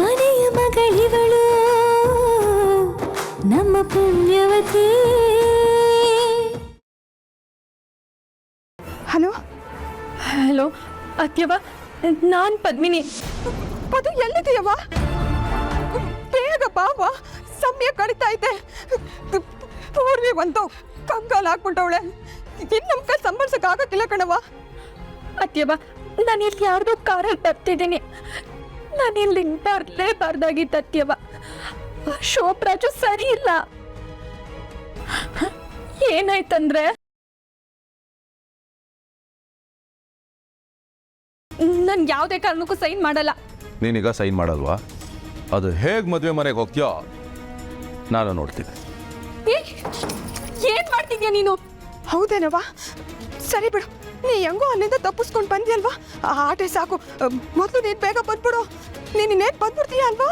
ಮನೆಯ ಮಗಳಿವಳು ನಮ್ಮ ಪುಣ್ಯವತಿ. Hello hello ಅತ್ಯವ, ನಾನು ಪದ್ಮಿನಿ. ಪದು ಎಲ್ಲಿದೆಯವ್ವ? ಬೇಗ ಬಾವ, ಸಮಯ ಕಳೀತಾ ಇದೆ. ಪೂರ್ವಿ ಒಂದು ಕಂಗಾಲ ಹಾಕ್ಬಿಟ್ಟವಳೆ. ಇನ್ನು ನಮ್ಮ ಕೈ ಸಂಭಾಳ್ಸಕ್ ಆಗಕ್ಕಿಲ್ಲ ಕಣವ್ವ. ಅತ್ಯವ, ನಾನು ಇಲ್ಲಿ ಯಾರ್ದೋ ಕಾರಲ್ಲಿ ಬರ್ತಿದ್ದೀನಿ. ನಾನು ಇಲ್ಲಿ ಬರಲೇಬಾರ್ದಾಗಿತ್ತು ಅತ್ಯವ. ಶೋಭರಾಜು ಸರಿ ಇಲ್ಲ. ಏನಾಯ್ತಂದ್ರೆ ನಾನು ಯಾವುದೇ ಕಾರಣಕ್ಕೂ ಸೈನ್ ಮಾಡಲ್ಲ. ನೀನೀಗ ಸೈನ್ ಮಾಡಲ್ವಾ? ಅದು ಹೇಗೆ ಮದುವೆ ಮನೆಗೆ ಹೋಗ್ತೀಯೋ ನಾನು ನೋಡ್ತೀನಿ. ಏನ್ ಮಾಡ್ತಿದ್ಯಾ ನೀನು? ಹೌದೇನವ್ವ? ಸರಿ ಬಿಡು, ನೀ ಹೆಂಗೋ ಅಲ್ಲಿಂದ ತಪ್ಪಿಸ್ಕೊಂಡು ಬಂದಿಯಲ್ವಾ, ಆ ಆಟೆ ಸಾಕು. ಮೊದಲು ನೀನು ಬೇಗ ಬಂದ್ಬಿಡು. ನೀನೇನು ಬಂದ್ಬಿಡ್ತೀಯ ಅಲ್ವಾ?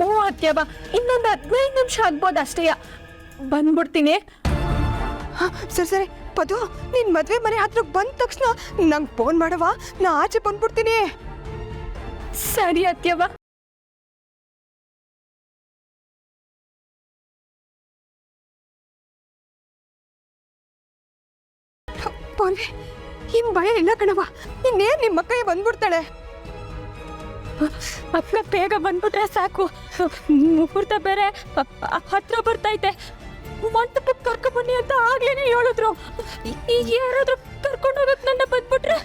ಓ ಅತ್ಯವ, ಇನ್ನೊಂದು 15 ನಿಮಿಷ ಆಗ್ಬೋದು ಅಷ್ಟೇ, ಬಂದ್ಬಿಡ್ತೀನಿ. ಸರಿ ಸರಿ ಪದು, ನೀನ್ ಮದ್ವೆ ಮನೆ ಹತ್ರಕ್ಕೆ ಬಂದ ತಕ್ಷಣ ನಂಗೆ ಫೋನ್ ಮಾಡವ, ನಾ ಆಚೆ ಬಂದ್ಬಿಡ್ತೀನಿ. ಸರಿ ಅತ್ಯವ. ಪೋನ್ವಿ, ಹಿಂಗ್ ಭಯ ಇಲ್ಲ ಕಣವ, ಇನ್ನೇನ್ ನಿಮ್ಮ ಅಕ್ಕಯ್ಯ ಬಂದ್ಬಿಡ್ತಾಳೆ. ಅಕ್ಕ ಬೇಗ ಬಂದ್ಬಿಟ್ರೆ ಸಾಕು. ಮುಹೂರ್ತ ಬೇರೆ ಹತ್ರ ಬರ್ತೈತೆ. ಮಂಟಪಕ್ಕೆ ಕರ್ಕೊಂಡ್ಬನ್ನಿ ಅಂತ ಆಗ್ಲೇನೆ ಹೇಳಿದ್ರು. ಈಗ ಯಾರಾದ್ರೂ ಕರ್ಕೊಂಡು ಹೋಗಕ್ ನನ್ನ ಬಂದ್ಬಿಟ್ರೆ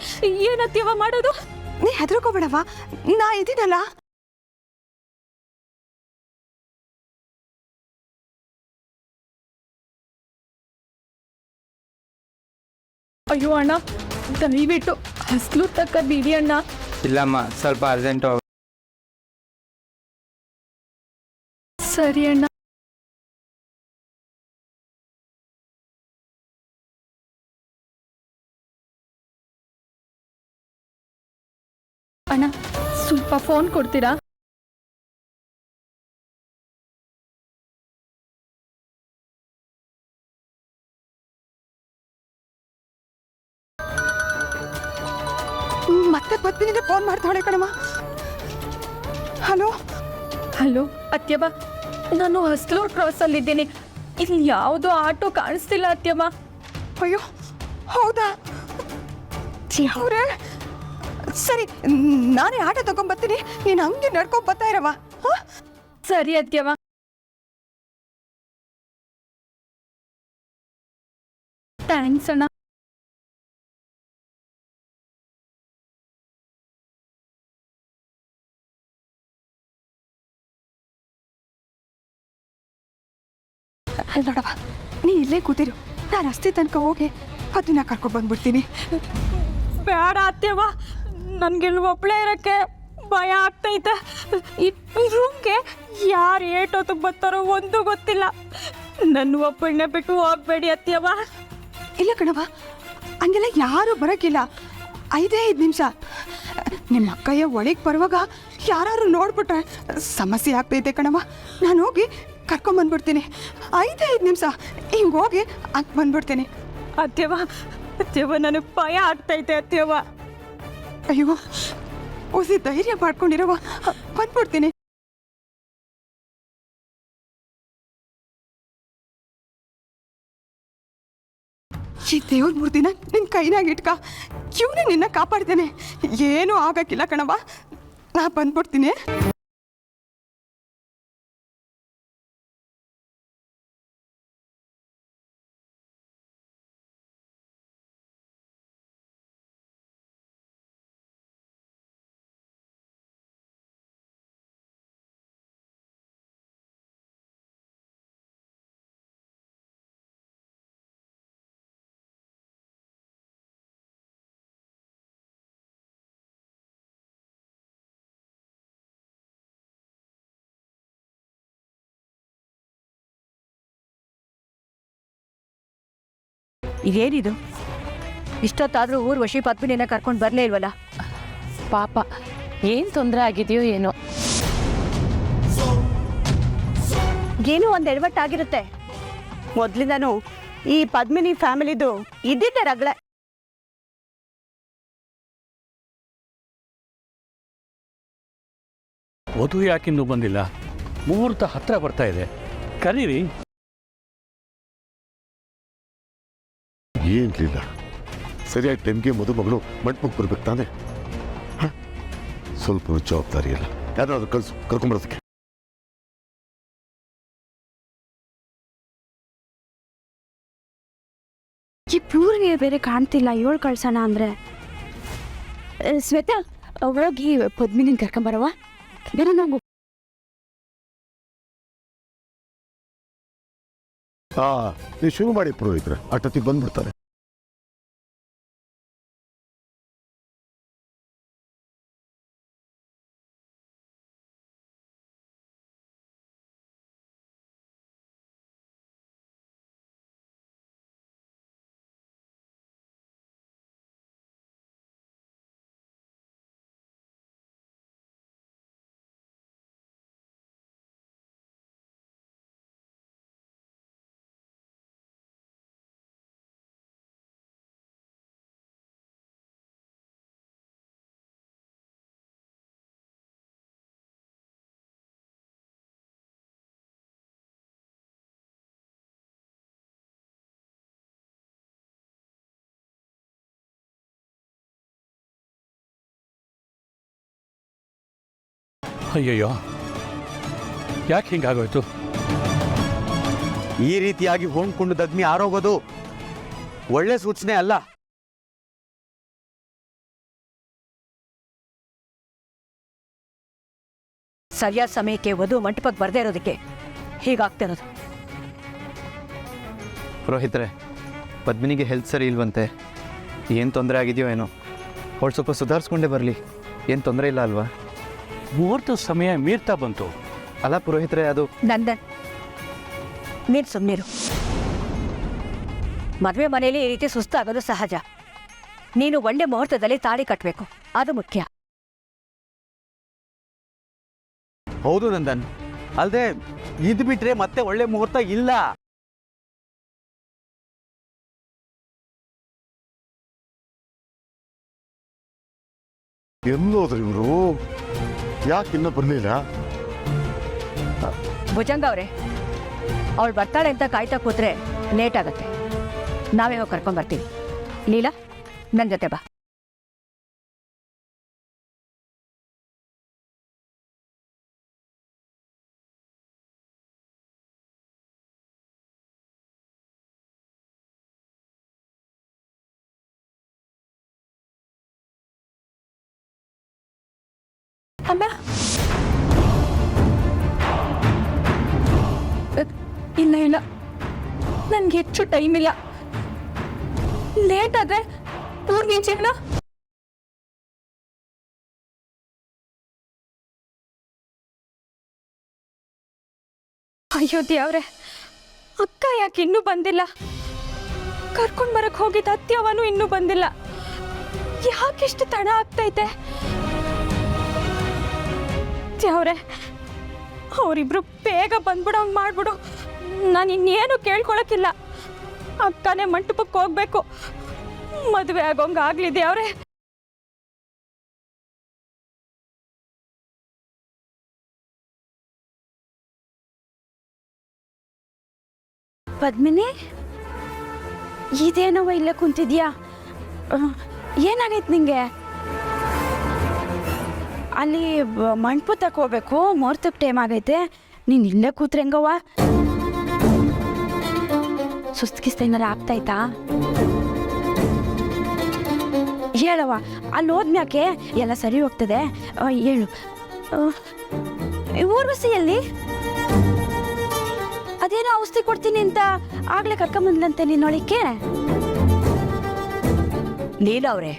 ಏನತ್ಯವ ಮಾಡೋದು? ನೀ ಹೆದರ್ಕೋಬೇಡವ, ನಾ ಇದೀನಲ್ಲ. ಅಯ್ಯೋ ಅಣ್ಣ, ದಯವಿಟ್ಟು ಹಸ್ಲು ತಕ್ಕ ಬಿಡಿ ಅಣ್ಣ. ಇಲ್ಲಮ್ಮ, ಸ್ವಲ್ಪ ಅರ್ಜೆಂಟು. ಸರಿ ಅಣ್ಣ. ಅಣ್ಣ, ಸ್ವಲ್ಪ ಫೋನ್ ಕೊಡ್ತೀರಾ? ಮತ್ತೆ ಪದ್ಮಿನಿಂದ ಫೋನ್ ಮಾಡ್ತಾಳೆ ಕಣಮ್ಮ. ಹಲೋ ಹಲೋ ಅತ್ಯವ, ನಾನು ಹಸ್ಲೂರ್ ಕ್ರಾಸಲ್ಲಿದ್ದೀನಿ. ಇಲ್ಲಿ ಯಾವುದೋ ಆಟೋ ಕಾಣಿಸ್ತಿಲ್ಲ ಅತ್ಯವ. ಅಯ್ಯೋ ಹೌದಾ? ಅವ್ರೆ ಸರಿ, ನಾನೇ ಆಟೋ ತಗೊಂಡ್ಬರ್ತೀನಿ, ನೀನು ಹಂಗೆ ನಡ್ಕೊಂಡ್ ಬರ್ತಾ ಇರವ. ಸರಿ ಅತ್ಯವ. ಥ್ಯಾಂಕ್ಸ್ ಅಣ್ಣ. ನೋಡವ, ನೀ ಇಲ್ಲೇ ಕೂತಿರು, ನಾನು ಅಷ್ಟೇ ತನಕ ಹೋಗಿ ಅದನ್ನ ಕರ್ಕೊಂಡು ಬಂದ್ಬಿಡ್ತೀನಿ. ಬೇಡ ಅತ್ಯವ, ನನ್ಗೆಲ್ಲ ಒಬ್ಳೇ ಇರಕ್ಕೆ ಭಯ ಆಗ್ತೈತೆ. ಈ ರೂಮ್ಗೆ ಯಾರು ಏಟೋತಕ್ಕೆ ಬರ್ತಾರೋ ಒಂದು ಗೊತ್ತಿಲ್ಲ. ನನ್ನ ಒಬ್ಬಳನ್ನೇ ಬಿಟ್ಟು ಹೋಗ್ಬೇಡಿ ಅತ್ಯವ. ಇಲ್ಲ ಕಣವ, ಹಂಗೆಲ್ಲ ಯಾರು ಬರೋಕ್ಕಿಲ್ಲ. 5 ನಿಮಿಷ. ನಿಮ್ಮ ಅಕ್ಕಯ್ಯ ಒಳಗೆ ಬರುವಾಗ ಯಾರು ನೋಡ್ಬಿಟ್ರೆ ಸಮಸ್ಯೆ ಆಗ್ತೈತೆ ಕಣವ. ನಾನು ಹೋಗಿ ಕರ್ಕೊಂಬಂದ್ಬಿಡ್ತೀನಿ. 5 ನಿಮಿಷ ಹಿಂಗೆ ಹೋಗಿ ಅಂತ ಬಂದ್ಬಿಡ್ತೀನಿ. ಅತ್ಯವ, ಅತ್ಯವ, ನನಗೆ ಭಯ ಆಗ್ತೈತೆ ಅತ್ಯವ. ಅಯ್ಯೋ, ಹೊಸಿ ಧೈರ್ಯ ಮಾಡ್ಕೊಂಡಿರವ, ಬಂದ್ಬಿಡ್ತೀನಿ. ಈ ದೇವ್ರ ಮೂರ್ತಿನ ನಿನ್ನ ಕೈನಾಗ ಇಟ್ಕ, ಇವನೇ ನಿನ್ನ ಕಾಪಾಡ್ತೇನೆ. ಏನೂ ಆಗಕ್ಕಿಲ್ಲ ಕಣವ, ನಾ ಬಂದ್ಬಿಡ್ತೀನಿ. ಇದೇನಿದು? ಇಷ್ಟೊತ್ತಾದರೂ ಊರು ವಶಿ ಪದ್ಮಿನಿನ ಕರ್ಕೊಂಡು ಬರಲೇ ಇಲ್ವಲ್ಲ? ಪಾಪ, ಏನು ತೊಂದರೆ ಆಗಿದೆಯೋ ಏನೋ. ಏನೋ ಒಂದು ಎಡವಟ್ಟಾಗಿರುತ್ತೆ. ಮೊದಲಿಂದನೂ ಈ ಪದ್ಮಿನಿ ಫ್ಯಾಮಿಲಿದು ಇದ್ದಿದ್ದೆ ರಗಳೆ. ವಧು ಯಾಕಿನ್ನೂ ಬಂದಿಲ್ಲ? ಮುಹೂರ್ತ ಹತ್ರ ಬರ್ತಾ ಇದೆ, ಕರೀರಿ. ಏನಿಲ್ಲ, ಸರಿಯಾಗಿ ಟೈಮ್ಗೆ ಮದುಮಗಳು ಮಂಟಪಕ್ಕೆ ಬರ್ಬೇಕು ತಾನೆ. ಸ್ವಲ್ಪ ಜವಾಬ್ದಾರಿ ಇಲ್ಲ, ಯಾರಾದ್ರೂ ಕರ್ಕೊಂಬರೋದಕ್ಕೆ. ಈ ಪ್ಯೂರ್ಗೆ ಬೇರೆ ಕಾಣ್ತಿಲ್ಲ, ಏಳು ಕಳ್ಸೋಣ ಅಂದರೆ. ಶ್ವೇತಾ, ಒಳಗೆ ಪದ್ಮಿನಿನ ಕರ್ಕೊಂಬರವ ಬೇರೆ. ನಾವು ನೀವು ಶುರು ಮಾಡಿ ಪುರೋಹಿತ್ರೆ, ಅಷ್ಟೊತ್ತಿಗೆ ಬಂದ್ಬಿಡ್ತಾರೆ. ಅಯ್ಯಯ್ಯೋ, ಯಾಕೆ ಹಿಂಗಾಗೋಯ್ತು? ಈ ರೀತಿಯಾಗಿ ಹೊಂದ್ಕೊಂಡು ದಗ್ಮಿ ಆರೋಗೋದು ಒಳ್ಳೆ ಸೂಚನೆ ಅಲ್ಲ. ಸರಿಯಾದ ಸಮಯಕ್ಕೆ ವಧು ಮಂಟಪಕ್ಕೆ ಬರದೇ ಇರೋದಕ್ಕೆ ಹೀಗಾಗ್ತಿರೋದು. ಪುರೋಹಿತ್ರೆ, ಪದ್ಮಿನಿಗೆ ಹೆಲ್ತ್ ಸರಿ ಇಲ್ವಂತೆ. ಏನು ತೊಂದರೆ ಆಗಿದೆಯೋ ಏನೋ. ಅವಳು ಸ್ವಲ್ಪ ಸುಧಾರಿಸ್ಕೊಂಡೇ ಬರಲಿ, ಏನು ತೊಂದರೆ ಇಲ್ಲ ಅಲ್ವಾ? ಮುಹೂರ್ತ ಸಮಯ ಮೀರ್ತಾ ಬಂತು. ಅಲ್ಲ ಪುರೋಹಿತ್ರೆ, ಅದು ನಂದನ್, ನೀನು ಸುಮ್ಮನಿರು. ಮದುವೆ ಮನೆಯಲ್ಲಿ ಈ ರೀತಿ ಸುಸ್ತಾಗೋದು ಸಹಜ. ನೀನು ಒಳ್ಳೆ ಮುಹೂರ್ತದಲ್ಲಿ ತಾಳಿ ಕಟ್ಟಬೇಕು, ಅದು ಮುಖ್ಯ. ಹೌದು ನಂದನ್, ಅಲ್ಲದೆ ಇದು ಬಿಟ್ರೆ ಮತ್ತೆ ಒಳ್ಳೆ ಮುಹೂರ್ತ ಇಲ್ಲ. ಎಲ್ಲೋದ್ರು ಇವರು? ಯಾಕೆ ಇನ್ನೂ ಬರಲಿಲ್ಲ? ಭುಜಂಗ ಅವರೇ, ಅವಳು ಬರ್ತಾಳೆ ಅಂತ ಕಾಯ್ತಾ ಕೂತ್ರೆ ಲೇಟ್ ಆಗತ್ತೆ. ನಾವೇ ಹೋಗಿ ಕರ್ಕೊಂಡ್ಬರ್ತೀವಿ. ಲೀಲಾ, ನನ್ನ ಜೊತೆ ಬಾ. ಅಮ್ಮ, ಇಲ್ಲ ಇಲ್ಲ, ನನಗೆ ಹೆಚ್ಚು ಟೈಮ್ ಇಲ್ಲ. ಲೇಟ್ ಆದರೆ ಊರಿಗೆ ಜೀವನ. ಅಯ್ಯೋ ದೇವ್ರೆ, ಅಕ್ಕ ಯಾಕೆ ಇನ್ನೂ ಬಂದಿಲ್ಲ? ಕರ್ಕೊಂಡು ಬರಕ್ಕೆ ಹೋಗಿದ್ದ ಅತ್ಯವನು ಇನ್ನೂ ಬಂದಿಲ್ಲ. ಯಾಕಿಷ್ಟು ತಡ ಆಗ್ತೈತೆ? ದೇವ್ರೆ, ಅವರಿಬ್ರು ಬೇಗ ಬಂದ್ಬಿಡೋಂಗೆ ಮಾಡ್ಬಿಡು. ನಾನು ಇನ್ನೇನು ಕೇಳ್ಕೊಳಕ್ಕಿಲ್ಲ. ಅಕ್ಕನೇ ಮಂಟಪಕ್ಕೆ ಹೋಗ್ಬೇಕು, ಮದುವೆ ಆಗೋಂಗೆ ಆಗ್ಲಿ ದೇವ್ರೆ. ಪದ್ಮಿನಿ, ಇದೇನವ ಇಲ್ಲೇ ಕುಂತಿದ್ಯಾ? ಏನಾಗೈತೆ ನಿಂಗೆ? ಅಲ್ಲಿ ಮಂಟಪ ತಗೋಬೇಕು, ಮುಹೂರ್ತಕ್ಕೆ ಟೈಮ್ ಆಗೈತೆ. ನೀನು ಇಲ್ಲೇ ಕೂತ್ರೆ ಹೆಂಗವ್ವ? ಸುಸ್ತಿಗಿಸ್ತ ಏನಾರ ಆಗ್ತಾಯ್ತಾ? ಹೇಳವ್ವ, ಅಲ್ಲಿ ಹೋದ್ಮ್ಯಾಕೆ ಎಲ್ಲ ಸರಿ ಹೋಗ್ತದೆ. ಹೇಳು. ಊರ್ವಶಿ ಎಲ್ಲಿ? ಅದೇನೋ ಔಷಧಿ ಕೊಡ್ತೀನಿ ಅಂತ ಆಗ್ಲೇ ಕರ್ಕೊಂಬಂದ್ಲಂತೆ ನಿನ್ನೊಳಿಕೆ. ಲೀಲಾ ಅವರೇ,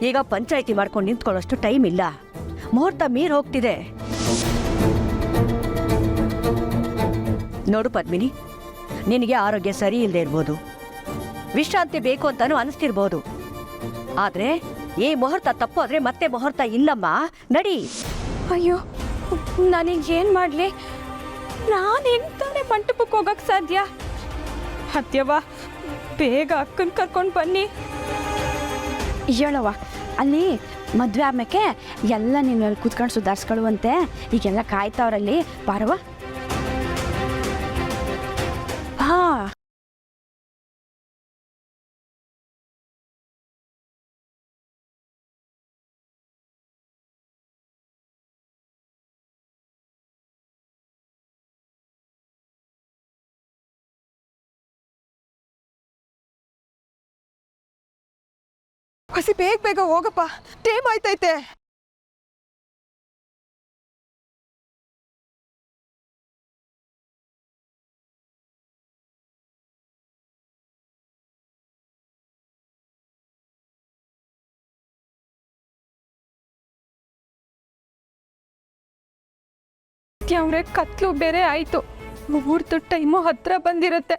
ಈಗ ಪಂಚಾಯಿತಿ ಮಾಡ್ಕೊಂಡು ನಿಂತ್ಕೊಳ್ಳೋಷ್ಟು ಟೈಮ್ ಇಲ್ಲ. ಮುಹೂರ್ತ ಮೀರ್ ಹೋಗ್ತಿದೆ. ನೋಡು ಪದ್ಮಿನಿ, ನಿನಗೆ ಆರೋಗ್ಯ ಸರಿ ಇಲ್ಲದೆ ಇರ್ಬೋದು, ವಿಶ್ರಾಂತಿ ಬೇಕು ಅಂತಾನು ಅನಿಸ್ತಿರ್ಬೋದು. ಆದ್ರೆ ಈ ಮುಹೂರ್ತ ತಪ್ಪು ಆದ್ರೆ ಮತ್ತೆ ಮುಹೂರ್ತ ಇಲ್ಲಮ್ಮ, ನಡಿ. ಅಯ್ಯೋ, ನಾನೀಗ ಏನು ಮಾಡಲಿ? ನಾನು ಹೆಂಗ್ತಾನೆ ಮಂಟಪಕ್ಕೆ ಹೋಗಕ್ಕೆ ಸಾಧ್ಯ? ಹತ್ಯವ್ವ, ಬೇಗ ಅಕ್ಕನ ಕರ್ಕೊಂಡು ಬನ್ನಿ. ಹೇಳವ್ವ, ಅಲ್ಲಿ ಮದುವೆ ಆಮೇಲೆ ಎಲ್ಲ ನೀನು ಅಲ್ಲಿ ಕೂತ್ಕೊಂಡು ಸುಧಾರಿಸ್ಕೊಳ್ಳುವಂತೆ ಈಗೆಲ್ಲ ಕಾಯ್ತಾವ್ರಲ್ಲಿ ಬಾರವ. ಹಾ ಹೊಸಿ ಬೇಗ ಬೇಗ ಹೋಗಪ್ಪ, ಟೈಮ್ ಆಯ್ತೈತೆ. ಅವ್ರೆ ಕತ್ಲು ಬೇರೆ ಆಯ್ತು, ಮುಹೂರ್ತ ಟೈಮು ಹತ್ರ ಬಂದಿರುತ್ತೆ.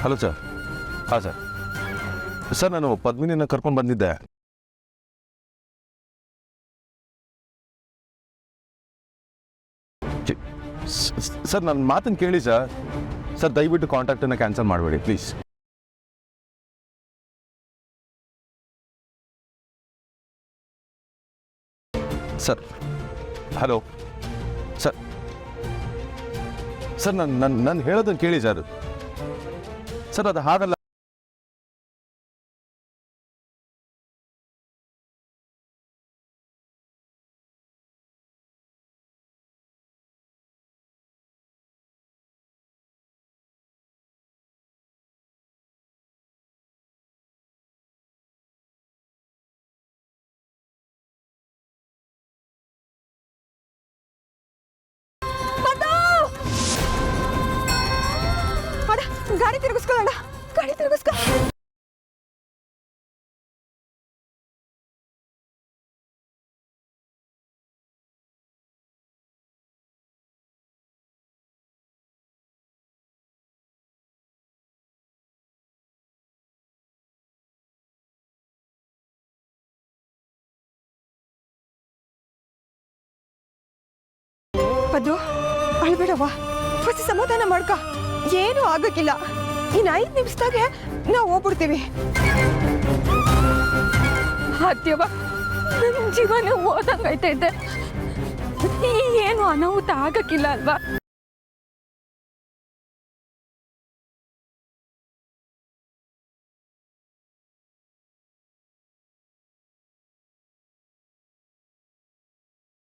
Hello sir. ಹಾಂ ಸರ್. ಸರ್ ನಾನು ಪದ್ಮಿನಿನ ಕರ್ಕೊಂಡು ಬಂದಿದ್ದೆ. ಸರ್ ನನ್ನ ಮಾತನ್ನು ಕೇಳಿ ಸರ್. ಸರ್ ದಯವಿಟ್ಟು ಕಾಂಟ್ಯಾಕ್ಟನ್ನು ಕ್ಯಾನ್ಸಲ್ ಮಾಡಬೇಡಿ please. Sir hello sir. Sir ನಾನು ಹೇಳೋದನ್ನು ಕೇಳಿ ಸರ್. ಸರ್ ಅದು ಹಾಗಲ್ಲ. ಗಾಡಿ ತಿರುಗಿಸ್ಕೊಳ್ಳೋಣ, ಗಾಡಿ ತಿರುಗಿಸ್ಕೊ. ಪದ್ದು ಅಳ್ಬೇಡವ್ವ, ಫಸ್ಟ್ ಸಮಾಧಾನ ಮಾಡ್ಕ, ಏನೂ ಆಗಕ್ಕಿಲ್ಲ. ಇನ್ನು 5 ನಿಮಿಷದಾಗೆ ನಾವು ಹೋಗ್ಬಿಡ್ತೀವಿ. ಅತ್ಯವ ನನ್ನ ಜೀವನ ಓದಂಗೈತೈತೆ, ಏನು ಅನಾಹುತ ಆಗಕ್ಕಿಲ್ಲ ಅಲ್ವಾ?